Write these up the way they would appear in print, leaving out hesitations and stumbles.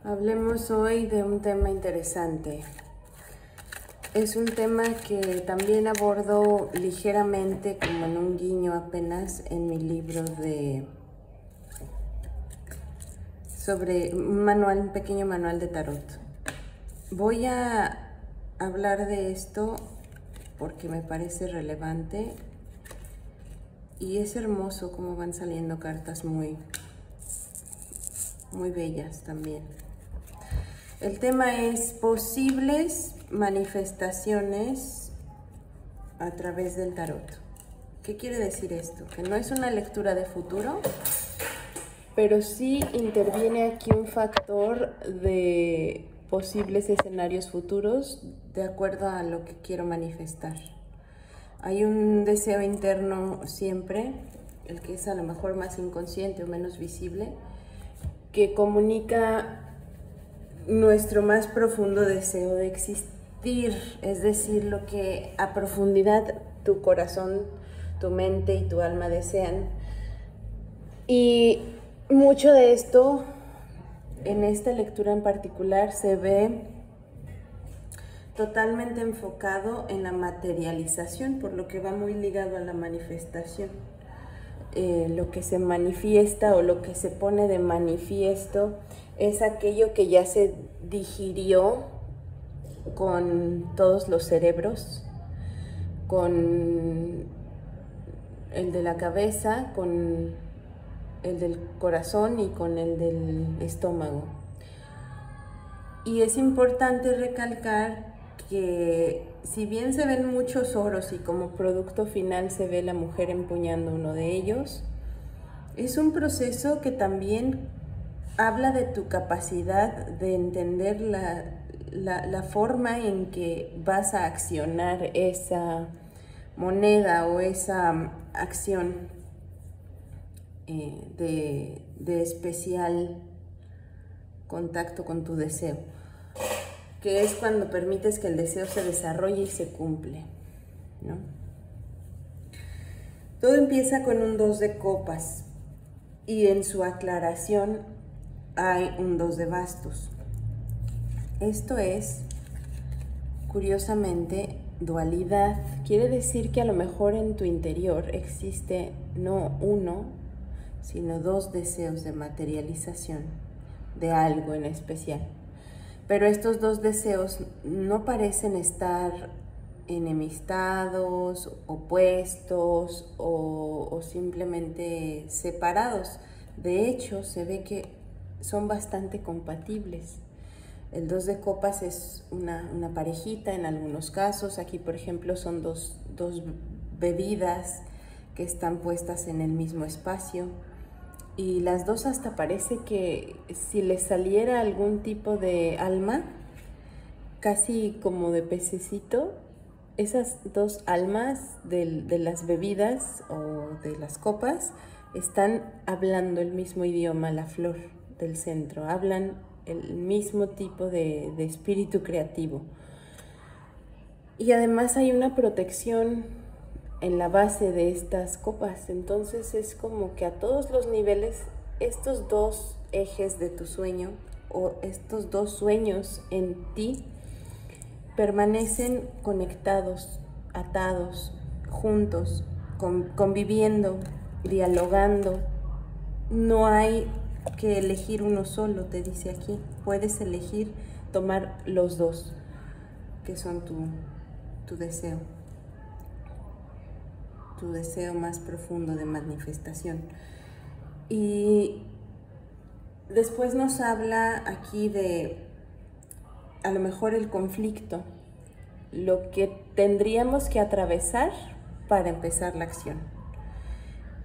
Hablemos hoy de un tema interesante. Es un tema que también abordo ligeramente, como en un guiño apenas, en mi libro sobre un pequeño manual de tarot. Voy a hablar de esto porque me parece relevante y es hermoso cómo van saliendo cartas muy bellas también. El tema es posibles manifestaciones a través del tarot. ¿Qué quiere decir esto? Que no es una lectura de futuro, pero sí interviene aquí un factor de posibles escenarios futuros de acuerdo a lo que quiero manifestar. Hay un deseo interno siempre, el que es a lo mejor más inconsciente o menos visible, que comunica nuestro más profundo deseo de existir, es decir, lo que a profundidad tu corazón, tu mente y tu alma desean. Y mucho de esto, en esta lectura en particular, se ve totalmente enfocado en la materialización, por lo que va muy ligado a la manifestación. Lo que se manifiesta o lo que se pone de manifiesto es aquello que ya se digirió con todos los cerebros, con el de la cabeza, con el del corazón y con el del estómago. Y es importante recalcar que si bien se ven muchos oros y como producto final se ve la mujer empuñando uno de ellos, es un proceso que también habla de tu capacidad de entender la forma en que vas a accionar esa moneda o esa acción de especial contacto con tu deseo, que es cuando permites que el deseo se desarrolle y se cumple, ¿no? Todo empieza con un 2 de copas y en su aclaración hay un 2 de bastos. Esto es, curiosamente, dualidad. Quiere decir que a lo mejor en tu interior existe no uno, sino dos deseos de materialización de algo en especial. Pero estos dos deseos no parecen estar enemistados, opuestos o simplemente separados. De hecho, se ve que son bastante compatibles. El 2 de copas es una parejita en algunos casos. Aquí, por ejemplo, son dos bebidas que están puestas en el mismo espacio. Y las dos hasta parece que si les saliera algún tipo de alma, casi como de pececito, esas dos almas de las bebidas o de las copas están hablando el mismo idioma, la flor del centro, hablan el mismo tipo de espíritu creativo. Y además hay una protección en la base de estas copas, entonces es como que a todos los niveles estos dos ejes de tu sueño o estos dos sueños en ti permanecen conectados, atados, juntos, conviviendo, dialogando. No hay que elegir uno solo, te dice aquí. Puedes elegir tomar los dos, que son tu deseo más profundo de manifestación. Y después nos habla aquí de a lo mejor el conflicto, lo que tendríamos que atravesar para empezar la acción.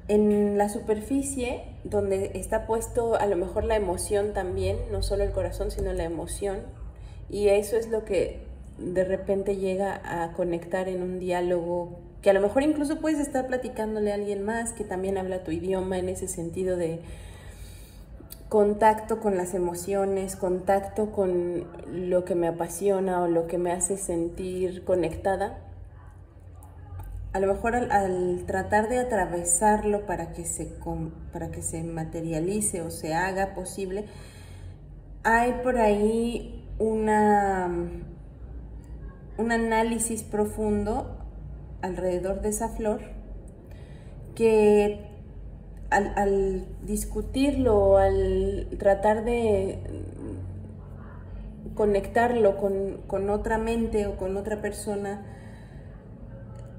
En la superficie, donde está puesto a lo mejor la emoción también, no solo el corazón, sino la emoción, y eso es lo que de repente llega a conectar en un diálogo, que a lo mejor incluso puedes estar platicándole a alguien más que también habla tu idioma, en ese sentido de contacto con las emociones, contacto con lo que me apasiona o lo que me hace sentir conectada. A lo mejor al tratar de atravesarlo para que se materialice o se haga posible, Hay por ahí un análisis profundo alrededor de esa flor que al discutirlo, al tratar de conectarlo con otra mente o con otra persona,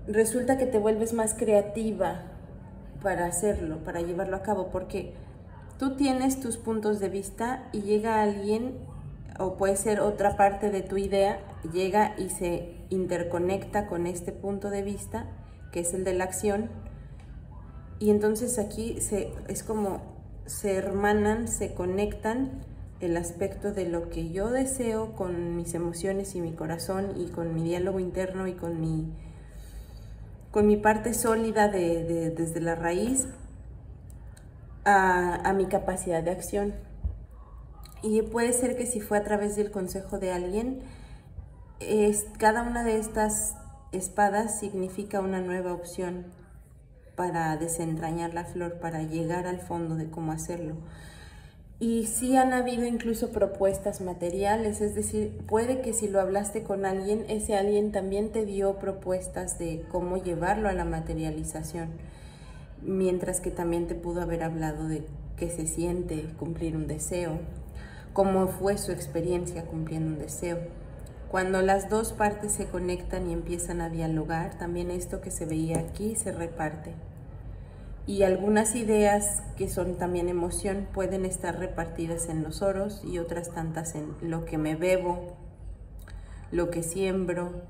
resulta que te vuelves más creativa para hacerlo, para llevarlo a cabo, porque tú tienes tus puntos de vista y llega alguien, o puede ser otra parte de tu idea, llega y se interconecta con este punto de vista, que es el de la acción, y entonces aquí es como se hermanan, se conectan el aspecto de lo que yo deseo con mis emociones y mi corazón y con mi diálogo interno y con mi parte sólida desde la raíz a mi capacidad de acción. Y puede ser que si fue a través del consejo de alguien, cada una de estas espadas significa una nueva opción para desentrañar la flor, para llegar al fondo de cómo hacerlo. Y sí han habido incluso propuestas materiales, es decir, puede que si lo hablaste con alguien, ese alguien también te dio propuestas de cómo llevarlo a la materialización, mientras que también te pudo haber hablado de qué se siente cumplir un deseo, cómo fue su experiencia cumpliendo un deseo. Cuando las dos partes se conectan y empiezan a dialogar, también esto que se veía aquí se reparte. Y algunas ideas que son también emoción pueden estar repartidas en los oros y otras tantas en lo que me bebo, lo que siembro,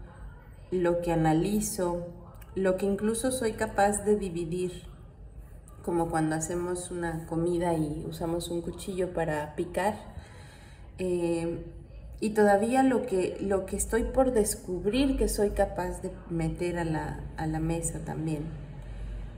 lo que analizo, lo que incluso soy capaz de dividir, como cuando hacemos una comida y usamos un cuchillo para picar, y todavía lo que estoy por descubrir que soy capaz de meter a la mesa también,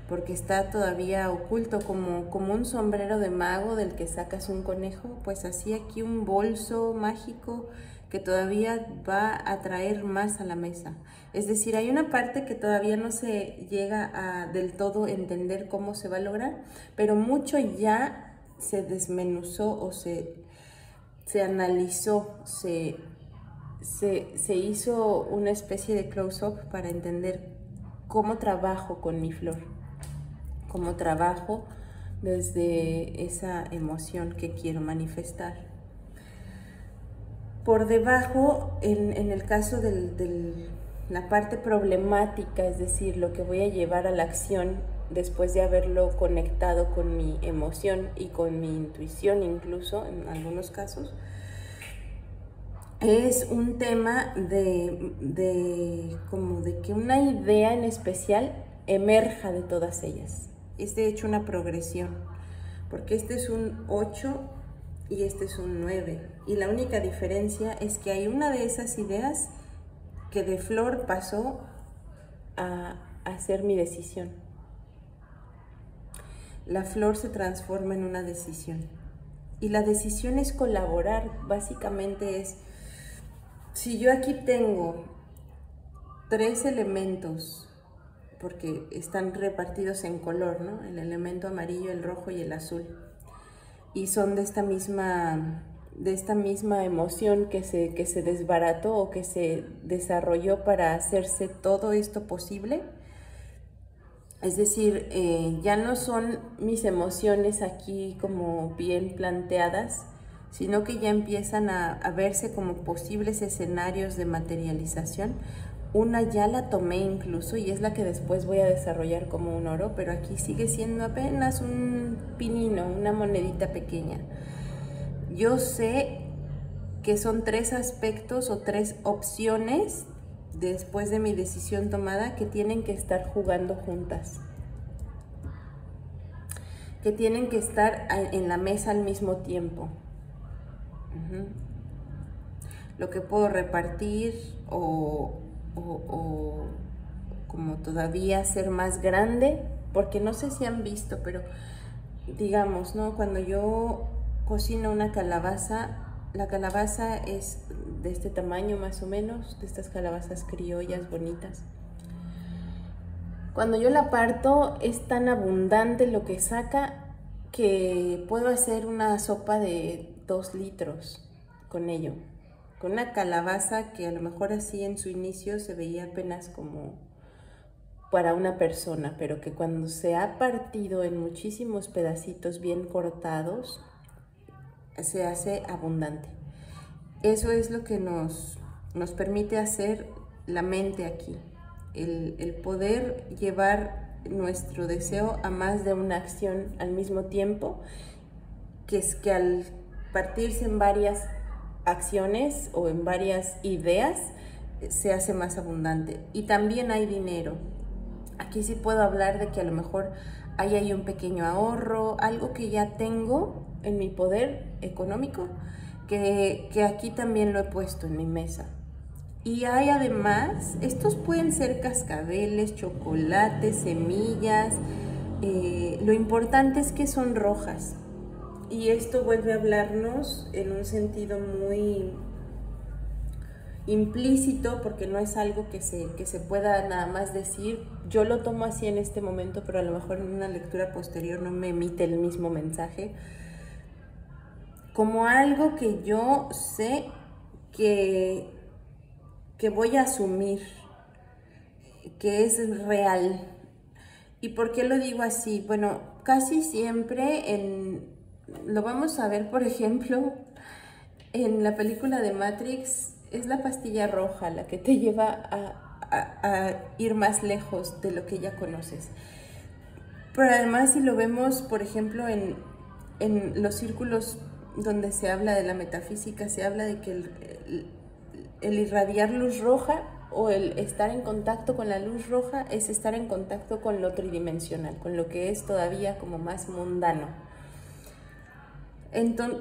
porque está todavía oculto como un sombrero de mago del que sacas un conejo, pues así aquí un bolso mágico que todavía va a traer más a la mesa. Es decir, hay una parte que todavía no se llega a del todo entender cómo se va a lograr, pero mucho ya se desmenuzó o se analizó, se hizo una especie de close-up para entender cómo trabajo con mi flor, cómo trabajo desde esa emoción que quiero manifestar. Por debajo, en el caso de la parte problemática, es decir, lo que voy a llevar a la acción después de haberlo conectado con mi emoción y con mi intuición, incluso en algunos casos, es un tema como de que una idea en especial emerja de todas ellas. Es de hecho una progresión, porque este es un 8 y este es un 9, y la única diferencia es que hay una de esas ideas que de flor pasó a ser mi decisión. La flor se transforma en una decisión, y la decisión es colaborar. Básicamente es, si yo aquí tengo 3 elementos, porque están repartidos en color, ¿no? El elemento amarillo, el rojo y el azul, y son de esta misma emoción que se desbarató o que se desarrolló para hacerse todo esto posible. Es decir, ya no son mis emociones aquí como bien planteadas, sino que ya empiezan a verse como posibles escenarios de materialización. Una ya la tomé incluso y es la que después voy a desarrollar como un oro, pero aquí sigue siendo apenas un pinino, una monedita pequeña. Yo sé que son 3 aspectos o 3 opciones después de mi decisión tomada que tienen que estar jugando juntas, que tienen que estar en la mesa al mismo tiempo. Lo que puedo repartir o como todavía ser más grande, porque no sé si han visto, pero digamos, ¿no? Cuando yo cocino una calabaza, la calabaza es de este tamaño más o menos, de estas calabazas criollas bonitas. Cuando yo la parto es tan abundante lo que saca que puedo hacer una sopa de 2 litros con ello. Con una calabaza que a lo mejor así en su inicio se veía apenas como para una persona, pero que cuando se ha partido en muchísimos pedacitos bien cortados, se hace abundante. Eso es lo que nos permite hacer la mente aquí, el poder llevar nuestro deseo a más de una acción al mismo tiempo, que es que al partirse en varias acciones o en varias ideas, se hace más abundante. Y también hay dinero. Aquí sí puedo hablar de que a lo mejor hay un pequeño ahorro, algo que ya tengo en mi poder económico, que aquí también lo he puesto en mi mesa. Y hay además, estos pueden ser cascabeles, chocolates, semillas. Lo importante es que son rojas. Y esto vuelve a hablarnos en un sentido muy implícito, porque no es algo que se pueda nada más decir. Yo lo tomo así en este momento, pero a lo mejor en una lectura posterior no me emite el mismo mensaje. Como algo que yo sé que voy a asumir, que es real. ¿Y por qué lo digo así? Bueno, casi siempre lo vamos a ver, por ejemplo, en la película de Matrix. Es la pastilla roja la que te lleva a ir más lejos de lo que ya conoces. Pero además, si lo vemos, por ejemplo, en los círculos donde se habla de la metafísica, se habla de que el irradiar luz roja o el estar en contacto con la luz roja es estar en contacto con lo tridimensional, con lo que es todavía como más mundano.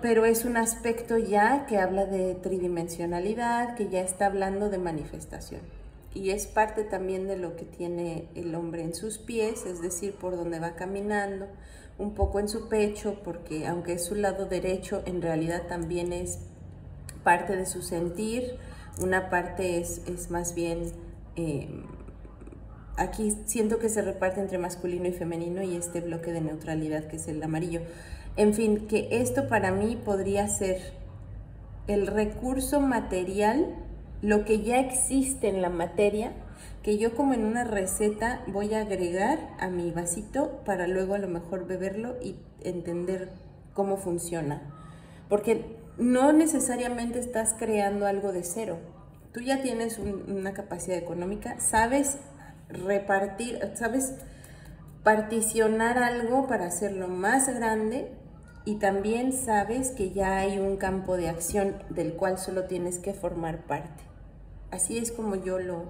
Pero es un aspecto ya que habla de tridimensionalidad, que ya está hablando de manifestación. Y es parte también de lo que tiene el hombre en sus pies, es decir, por donde va caminando, un poco en su pecho, porque aunque es su lado derecho, en realidad también es parte de su sentir. Una parte es más bien, aquí siento que se reparte entre masculino y femenino, y este bloque de neutralidad que es el amarillo. En fin, que esto para mí podría ser el recurso material, lo que ya existe en la materia, que yo como en una receta voy a agregar a mi vasito para luego a lo mejor beberlo y entender cómo funciona. Porque no necesariamente estás creando algo de cero. Tú ya tienes una capacidad económica, sabes repartir, sabes particionar algo para hacerlo más grande, y también sabes que ya hay un campo de acción del cual solo tienes que formar parte. Así es como yo lo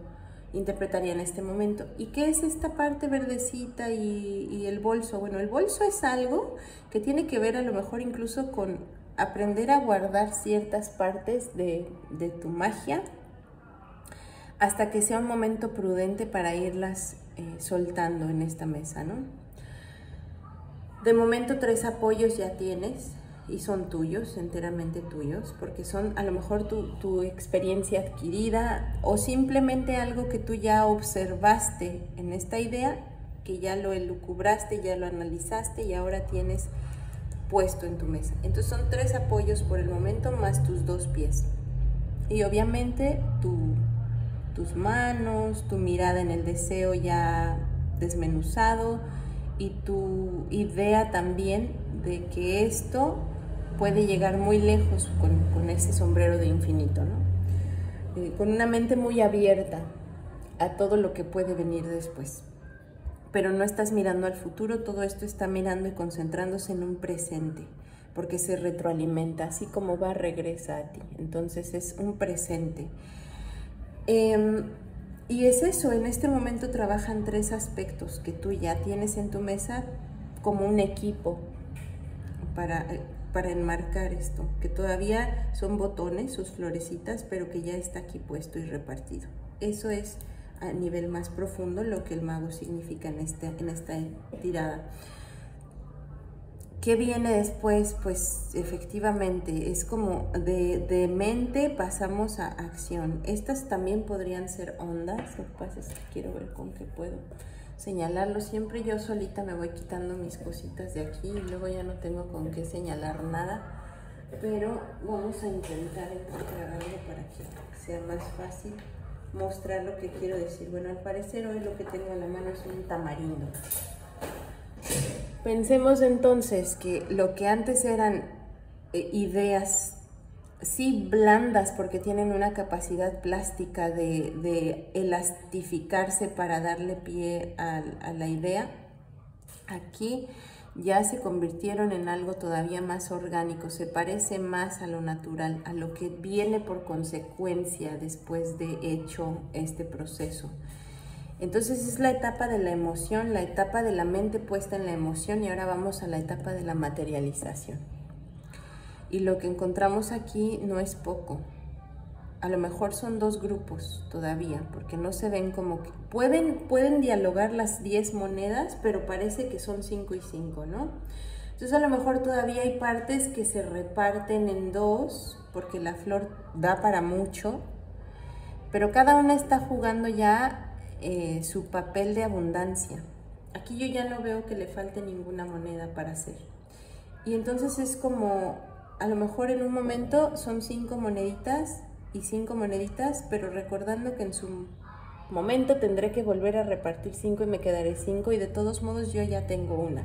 interpretaría en este momento. ¿Y qué es esta parte verdecita y el bolso? Bueno, el bolso es algo que tiene que ver a lo mejor incluso con aprender a guardar ciertas partes de tu magia hasta que sea un momento prudente para irlas soltando en esta mesa, ¿no? De momento 3 apoyos ya tienes y son tuyos, enteramente tuyos, porque son a lo mejor tu experiencia adquirida o simplemente algo que tú ya observaste en esta idea, que ya lo elucubraste, ya lo analizaste y ahora tienes puesto en tu mesa. Entonces son 3 apoyos por el momento más tus 2 pies. Y obviamente tus manos, tu mirada en el deseo ya desmenuzado, y tu idea también de que esto puede llegar muy lejos con ese sombrero de infinito, ¿no? Con una mente muy abierta a todo lo que puede venir después. Pero no estás mirando al futuro, todo esto está mirando y concentrándose en un presente, porque se retroalimenta, así como va, regresa a ti. Entonces es un presente. Y es eso, en este momento trabajan 3 aspectos que tú ya tienes en tu mesa como un equipo para enmarcar esto, que todavía son botones, sus florecitas, pero que ya está aquí puesto y repartido. Eso es a nivel más profundo lo que el mago significa en esta tirada. ¿Qué viene después? Pues efectivamente es como de mente pasamos a acción. Estas también podrían ser ondas. Lo que pasa es que quiero ver con qué puedo señalarlo. Siempre yo solita me voy quitando mis cositas de aquí y luego ya no tengo con qué señalar nada. pero vamos a intentar encontrar algo para que sea más fácil mostrar lo que quiero decir. Bueno, al parecer hoy lo que tengo en la mano es un tamarindo. Pensemos entonces que lo que antes eran ideas sí blandas porque tienen una capacidad plástica de elastificarse para darle pie a la idea, aquí ya se convirtieron en algo todavía más orgánico, se parece más a lo natural, a lo que viene por consecuencia después de hecho este proceso. Entonces es la etapa de la emoción, la etapa de la mente puesta en la emoción, y ahora vamos a la etapa de la materialización. Y lo que encontramos aquí no es poco. A lo mejor son dos grupos todavía, porque no se ven como que pueden dialogar las 10 monedas, pero parece que son 5 y 5, ¿no? Entonces a lo mejor todavía hay partes que se reparten en dos, porque la flor da para mucho, pero cada una está jugando ya su papel de abundancia. Aquí yo ya no veo que le falte ninguna moneda para hacer. Y entonces es como, a lo mejor en un momento son 5 moneditas y 5 moneditas, pero recordando que en su momento tendré que volver a repartir 5 y me quedaré 5, y de todos modos yo ya tengo una.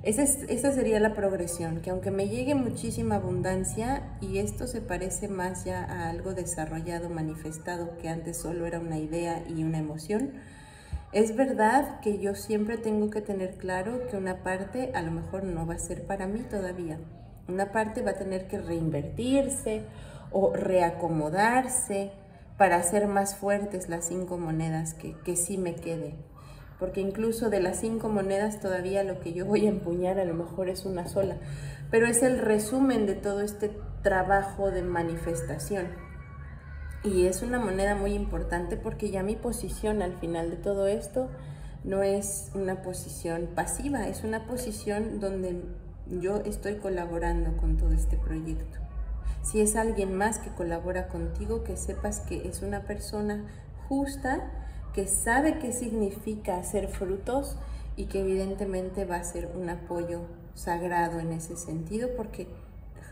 Esa sería la progresión, que aunque me llegue muchísima abundancia, y esto se parece más ya a algo desarrollado, manifestado, que antes solo era una idea y una emoción, es verdad que yo siempre tengo que tener claro que una parte a lo mejor no va a ser para mí todavía. Una parte va a tener que reinvertirse o reacomodarse para hacer más fuertes las 5 monedas que sí me quede. Porque incluso de las 5 monedas todavía lo que yo voy a empuñar a lo mejor es una sola. Pero es el resumen de todo este trabajo de manifestación. Y es una moneda muy importante porque ya mi posición al final de todo esto no es una posición pasiva, es una posición donde yo estoy colaborando con todo este proyecto. Si es alguien más que colabora contigo, que sepas que es una persona justa, que sabe qué significa hacer frutos y que evidentemente va a ser un apoyo sagrado en ese sentido, porque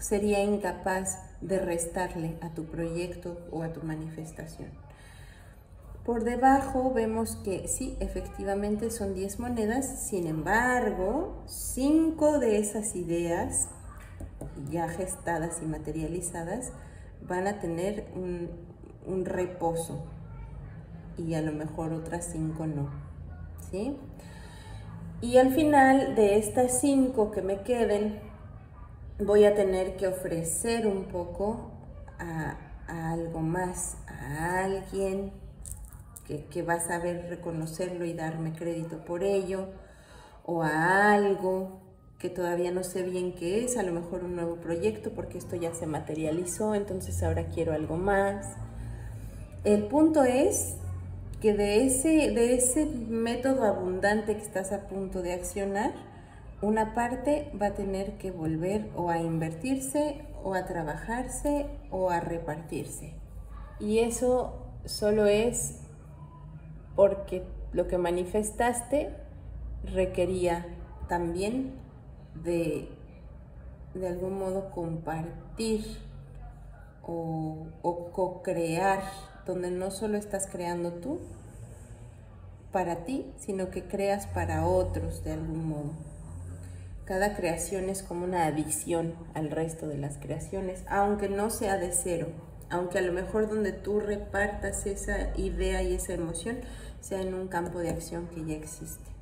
sería incapaz de restarle a tu proyecto o a tu manifestación. Por debajo vemos que sí, efectivamente son 10 monedas, sin embargo, 5 de esas ideas ya gestadas y materializadas van a tener un reposo, y a lo mejor otras 5 no, ¿sí? Y al final de estas 5 que me queden, voy a tener que ofrecer un poco a algo más, a alguien que va a saber reconocerlo y darme crédito por ello, o a algo que todavía no sé bien qué es, a lo mejor un nuevo proyecto, porque esto ya se materializó, entonces ahora quiero algo más. El punto es que de ese método abundante que estás a punto de accionar, una parte va a tener que volver o a invertirse, o a trabajarse, o a repartirse. Y eso solo es porque lo que manifestaste requería también de algún modo compartir o co-crear, donde no solo estás creando tú para ti, sino que creas para otros de algún modo. Cada creación es como una adición al resto de las creaciones, aunque no sea de cero, aunque a lo mejor donde tú repartas esa idea y esa emoción sea en un campo de acción que ya existe.